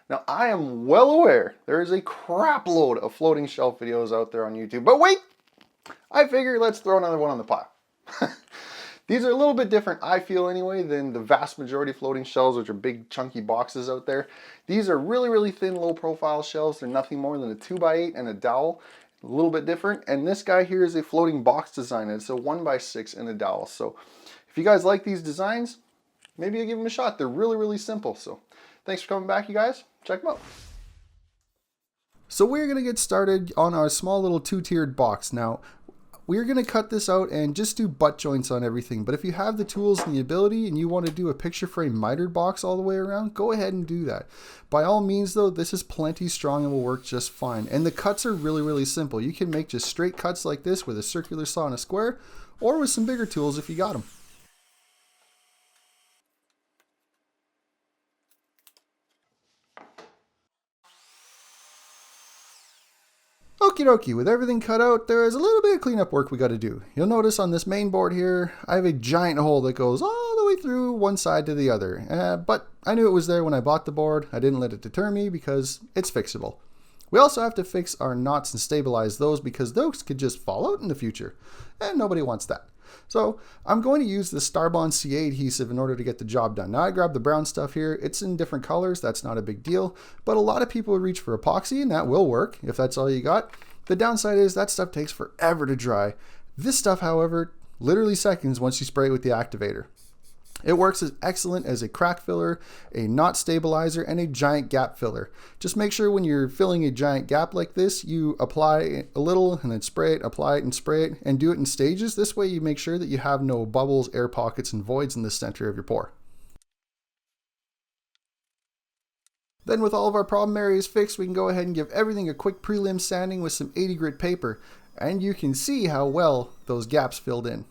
Now, I am well aware there is a crap load of floating shelf videos out there on YouTube, but wait, I figure let's throw another one on the pile. These are a little bit different, I feel anyway, than the vast majority of floating shelves, which are big chunky boxes out there. These are really, really thin, low profile shelves. They're nothing more than a 2x8 and a dowel. A little bit different. And this guy here is a floating box design. It's a 1x6 and a dowel. So if you guys like these designs, maybe you give them a shot. They're really, really simple. So thanks for coming back, you guys. Check them out. So we're going to get started on our small little two-tiered box. Now, we're going to cut this out and just do butt joints on everything. But if you have the tools and the ability and you want to do a picture frame mitered box all the way around, go ahead and do that. By all means though, this is plenty strong and will work just fine. And the cuts are really, really simple. You can make just straight cuts like this with a circular saw and a square, or with some bigger tools if you got them. Okie dokie, with everything cut out, there is a little bit of cleanup work we got to do. You'll notice on this main board here, I have a giant hole that goes all the way through one side to the other. But I knew it was there when I bought the board. I didn't let it deter me because it's fixable. We also have to fix our knots and stabilize those because those could just fall out in the future. And nobody wants that. So I'm going to use the Starbond CA adhesive in order to get the job done. Now I grabbed the brown stuff here. It's in different colors. That's not a big deal. But a lot of people reach for epoxy and that will work if that's all you got. The downside is that stuff takes forever to dry. This stuff, however, literally seconds once you spray it with the activator. It works as excellent as a crack filler, a knot stabilizer, and a giant gap filler. Just make sure when you're filling a giant gap like this, you apply a little and then spray it, apply it and spray it, and do it in stages. This way you make sure that you have no bubbles, air pockets, and voids in the center of your pour. Then with all of our problem areas fixed, we can go ahead and give everything a quick prelim sanding with some 80 grit paper. And you can see how well those gaps filled in.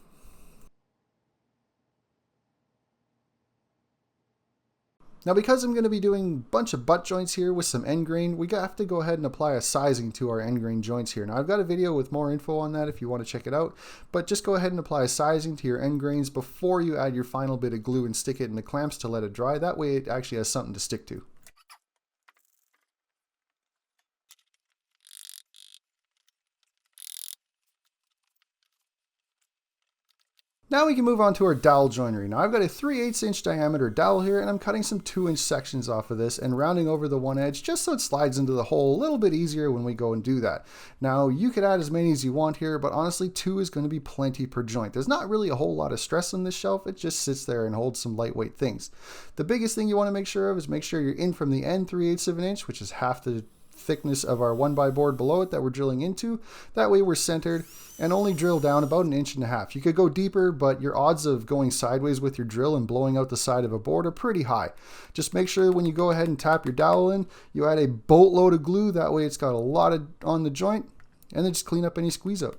Now because I'm going to be doing a bunch of butt joints here with some end grain, we have to go ahead and apply a sizing to our end grain joints here. Now I've got a video with more info on that if you want to check it out, but just go ahead and apply a sizing to your end grains before you add your final bit of glue and stick it in the clamps to let it dry. That way it actually has something to stick to. Now we can move on to our dowel joinery. Now I've got a 3/8 inch diameter dowel here and I'm cutting some 2-inch sections off of this and rounding over the one edge just so it slides into the hole a little bit easier when we go and do that. Now you could add as many as you want here, but honestly 2 is going to be plenty per joint. There's not really a whole lot of stress on this shelf, it just sits there and holds some lightweight things. The biggest thing you want to make sure of is make sure you're in from the end 3/8 of an inch, which is half the thickness of our 1x board below it that we're drilling into. That way we're centered and only drill down about 1.5 inches. You could go deeper, but your odds of going sideways with your drill and blowing out the side of a board are pretty high. Just make sure when you go ahead and tap your dowel in, you add a boatload of glue. That way it's got a lot on the joint, and then just clean up any squeeze out.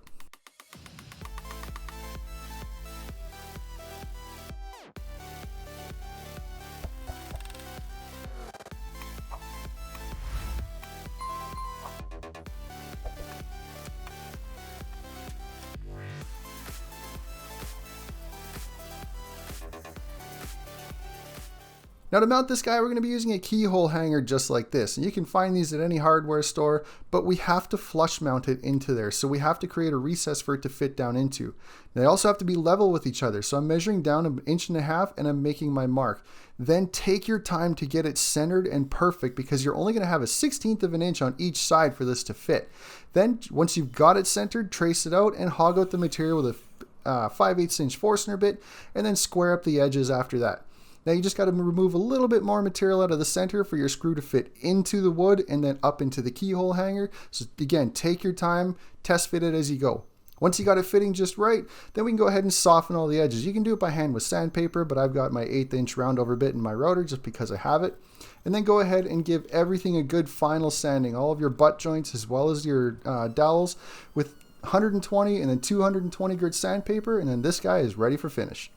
Now to mount this guy, we're going to be using a keyhole hanger just like this. And you can find these at any hardware store, but we have to flush mount it into there. So we have to create a recess for it to fit down into. They also have to be level with each other. So I'm measuring down 1.5 inches and I'm making my mark. Then take your time to get it centered and perfect because you're only going to have a 1/16 of an inch on each side for this to fit. Then once you've got it centered, trace it out and hog out the material with a 5/8 inch Forstner bit and then square up the edges after that. Now you just got to remove a little bit more material out of the center for your screw to fit into the wood and then up into the keyhole hanger. So again, take your time, test fit it as you go. Once you got it fitting just right, then we can go ahead and soften all the edges. You can do it by hand with sandpaper, but I've got my 1/8 inch round over bit in my router just because I have it. And then go ahead and give everything a good final sanding, all of your butt joints as well as your dowels with 120 and then 220 grit sandpaper, and then this guy is ready for finish.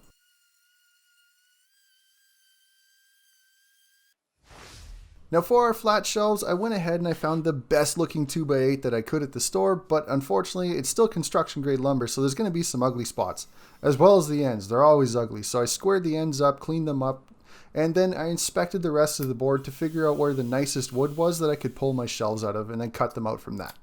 Now for our flat shelves, I went ahead and I found the best looking 2x8 that I could at the store, but unfortunately it's still construction grade lumber, so there's going to be some ugly spots, as well as the ends. They're always ugly. So I squared the ends up, cleaned them up, And then I inspected the rest of the board to figure out where the nicest wood was that I could pull my shelves out of, and then cut them out from that.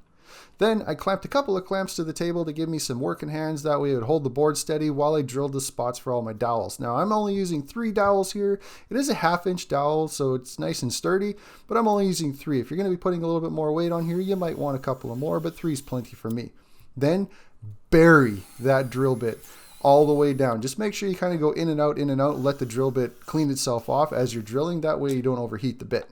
Then I clamped a couple of clamps to the table to give me some working hands, that way it would hold the board steady while I drilled the spots for all my dowels. Now I'm only using 3 dowels here. It is a 1/2 inch dowel, so it's nice and sturdy, but I'm only using 3. If you're going to be putting a little bit more weight on here, you might want a couple of more, but 3 is plenty for me. Then bury that drill bit all the way down. Just make sure you kind of go in and out, let the drill bit clean itself off as you're drilling, that way you don't overheat the bit.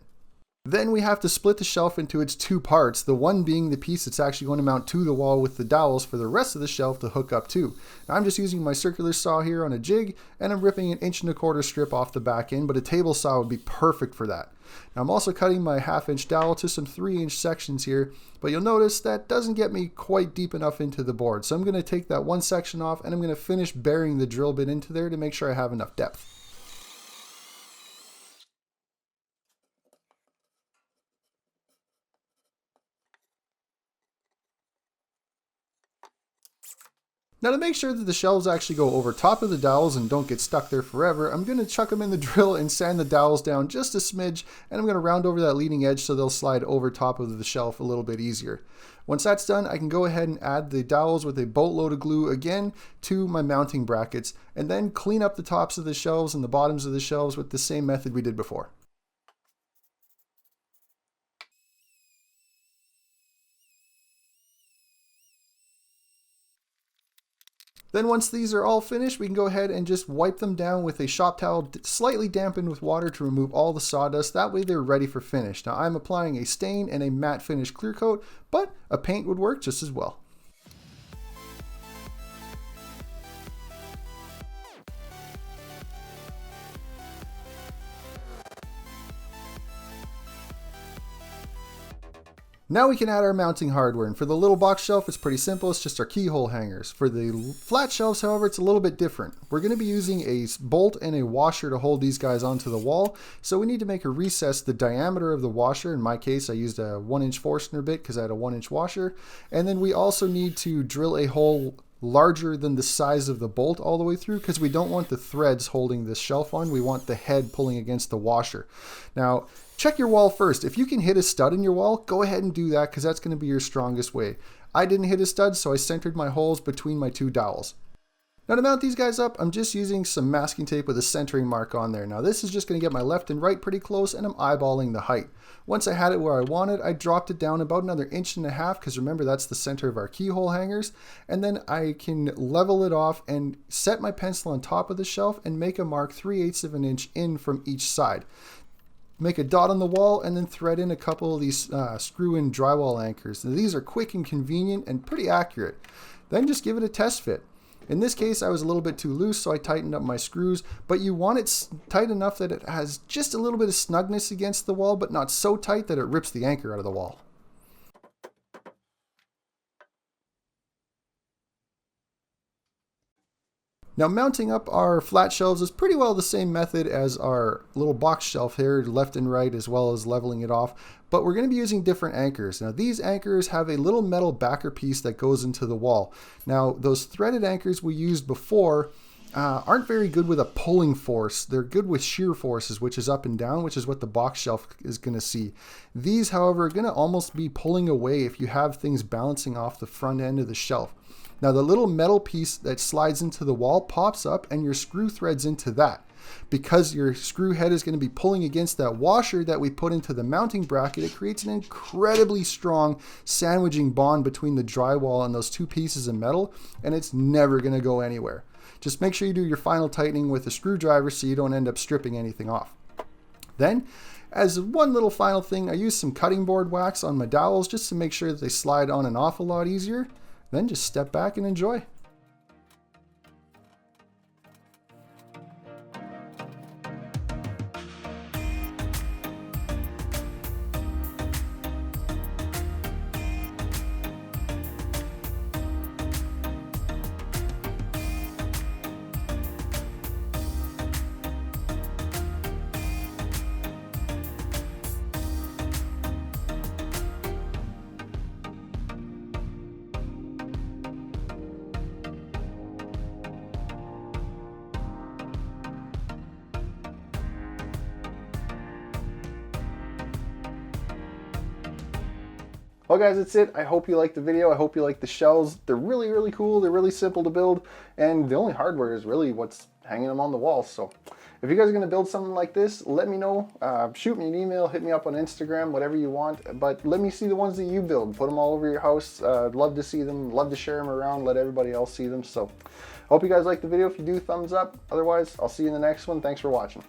Then we have to split the shelf into its 2 parts, the one being the piece that's actually going to mount to the wall with the dowels for the rest of the shelf to hook up to. Now I'm just using my circular saw here on a jig, and I'm ripping an 1.25 inch strip off the back end, but a table saw would be perfect for that. Now I'm also cutting my 1/2 inch dowel to some 3-inch sections here, but you'll notice that doesn't get me quite deep enough into the board. So I'm going to take that one section off, and I'm going to finish burying the drill bit into there to make sure I have enough depth. Now to make sure that the shelves actually go over top of the dowels and don't get stuck there forever, I'm going to chuck them in the drill and sand the dowels down just a smidge, and I'm going to round over that leading edge so they'll slide over top of the shelf a little bit easier. Once that's done, I can go ahead and add the dowels with a boatload of glue again to my mounting brackets, and then clean up the tops of the shelves and the bottoms of the shelves with the same method we did before. Then once these are all finished, we can go ahead and just wipe them down with a shop towel slightly dampened with water to remove all the sawdust. That way they're ready for finish. Now I'm applying a stain and a matte finish clear coat, but a paint would work just as well. Now we can add our mounting hardware, and for the little box shelf it's pretty simple, it's just our keyhole hangers. For the flat shelves, however, it's a little bit different. We're going to be using a bolt and a washer to hold these guys onto the wall, so we need to make a recess the diameter of the washer. In my case I used a 1-inch Forstner bit because I had a 1-inch washer, and then we also need to drill a hole larger than the size of the bolt all the way through, because we don't want the threads holding this shelf on, we want the head pulling against the washer. Now check your wall first. If you can hit a stud in your wall, go ahead and do that, because that's going to be your strongest way. I didn't hit a stud, so I centered my holes between my 2 dowels. Now to mount these guys up, I'm just using some masking tape with a centering mark on there. Now this is just going to get my left and right pretty close, and I'm eyeballing the height. Once I had it where I wanted, I dropped it down about another 1.5 inches, because remember that's the center of our keyhole hangers, and then I can level it off and set my pencil on top of the shelf and make a mark 3/8 of an inch in from each side. Make a dot on the wall and then thread in a couple of these screw-in drywall anchors. Now, these are quick and convenient and pretty accurate. Then just give it a test fit. In this case I was a little bit too loose, so I tightened up my screws, but you want it tight enough that it has just a little bit of snugness against the wall, but not so tight that it rips the anchor out of the wall. Now mounting up our flat shelves is pretty well the same method as our little box shelf here, left and right, as well as leveling it off, but we're going to be using different anchors. Now these anchors have a little metal backer piece that goes into the wall. Now those threaded anchors we used before aren't very good with a pulling force. They're good with shear forces, which is up and down, which is what the box shelf is going to see. These, however, are going to almost be pulling away if you have things balancing off the front end of the shelf. Now the little metal piece that slides into the wall pops up, and your screw threads into that. Because your screw head is going to be pulling against that washer that we put into the mounting bracket, it creates an incredibly strong sandwiching bond between the drywall and those 2 pieces of metal, and it's never going to go anywhere. Just make sure you do your final tightening with a screwdriver so you don't end up stripping anything off. Then, as one little final thing, I used some cutting board wax on my dowels just to make sure that they slide on and off a lot easier. Then just step back and enjoy. Well guys, that's it. I hope you liked the video. I hope you like the shells. They're really, really cool. They're really simple to build. And the only hardware is really what's hanging them on the wall. So if you guys are going to build something like this, let me know. Shoot me an email, hit me up on Instagram, whatever you want. But let me see the ones that you build. Put them all over your house. Love to see them. Love to share them around. Let everybody else see them. So hope you guys liked the video. If you do, thumbs up. Otherwise, I'll see you in the next one. Thanks for watching.